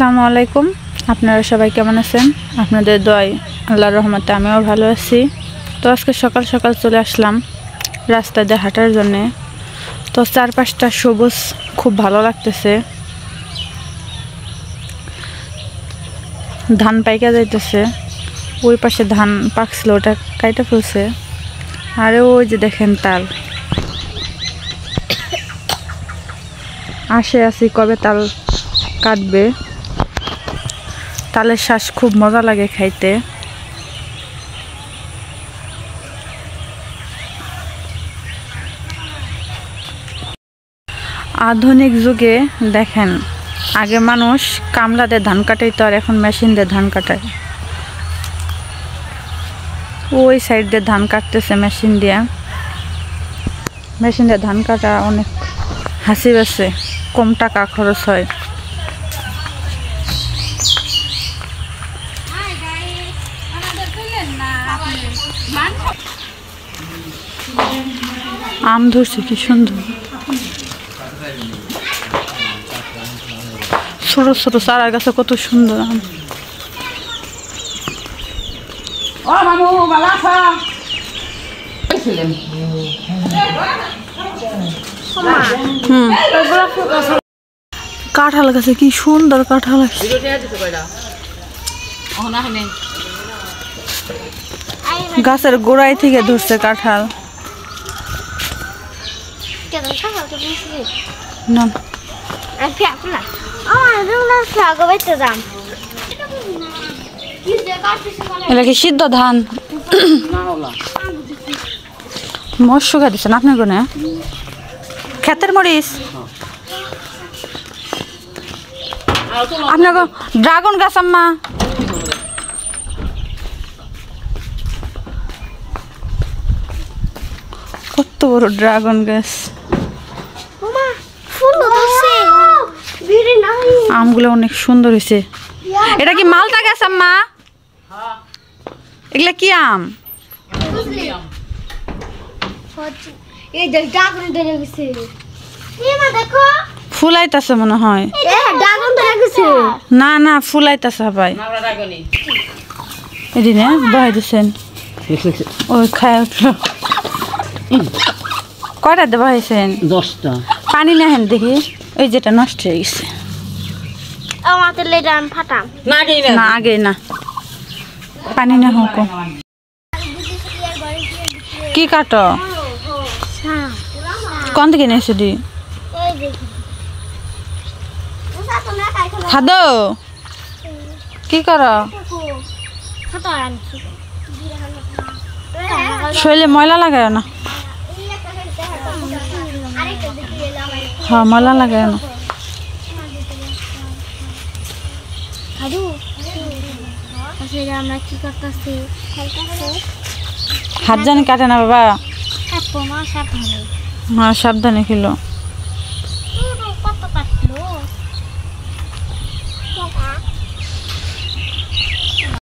আসসালামু আলাইকুম। আপনারা সবাই কেমন আছেন? আপনাদের দোয়ায় আল্লাহর রহমতে আমিও ভালো আছি। তো আজকে সকাল সকাল চলে আসলাম রাস্তা দিয়ে হাঁটার জন্যে। তো চারপাশটা সবুজ, খুব ভালো লাগতেছে। ধান পাইকা যাইতেছে, ওই পাশে ধান পাকছিল, ওটা কাইটা ফেলছে। আর ওই যে দেখেন তাল, আসে আছি কবে তাল কাটবে। তালের শ্বাস খুব মজা লাগে খাইতে। আধুনিক যুগে দেখেন, আগে মানুষ কামলা দিয়ে ধান কাটাইতো, আর এখন মেশিন দিয়ে ধান কাটায়। ওই সাইড দিয়ে ধান কাটতেছে মেশিন দিয়ে। মেশিন দিয়ে ধান কাটা অনেক হাসি বাসে, কম টাকা খরচ হয়। আম ধরছে কি সুন্দর, ছোট ছোট চারা গাছে কত সুন্দর আম। কাঁঠাল গাছে কি সুন্দর কাঁঠাল, গাছের গোড়ায় থেকে ধরছে কাঁঠাল। এটা কি সিদ্ধ ধান? মৎস্য খা দিচ্ছেন আপনার কোনে ক্ষেতের মরিচ? আপনার ড্রাগন গাছ আম্মা, কত বড় ড্রাগন গাছ। আমগুলো অনেক সুন্দর হয়েছে। এটা কি মালটা গাছ আম্মা? এগুলা কি আম? ফুলাইতাছে মনে হয়। না না, ফুলাইতাছে ভাই। এদিনে বহাই দিচ্ছেন, ওই খায় উঠলো। কয়টা দেওয়া হয়েছেন? 10টা। পানি নেন দেখি, ওই যেটা নষ্ট হয়ে গেছে। না আগে না, পানি না হোক। কি কাটো? কোন থেকে নিয়েছো দি? খাদো কি কর? শরীরে ময়লা লাগায় না? হ্যাঁ, ময়লা লাগায় না। হাত জানি কাটে না বাবা। হ্যাঁ সাবধানে খেলো।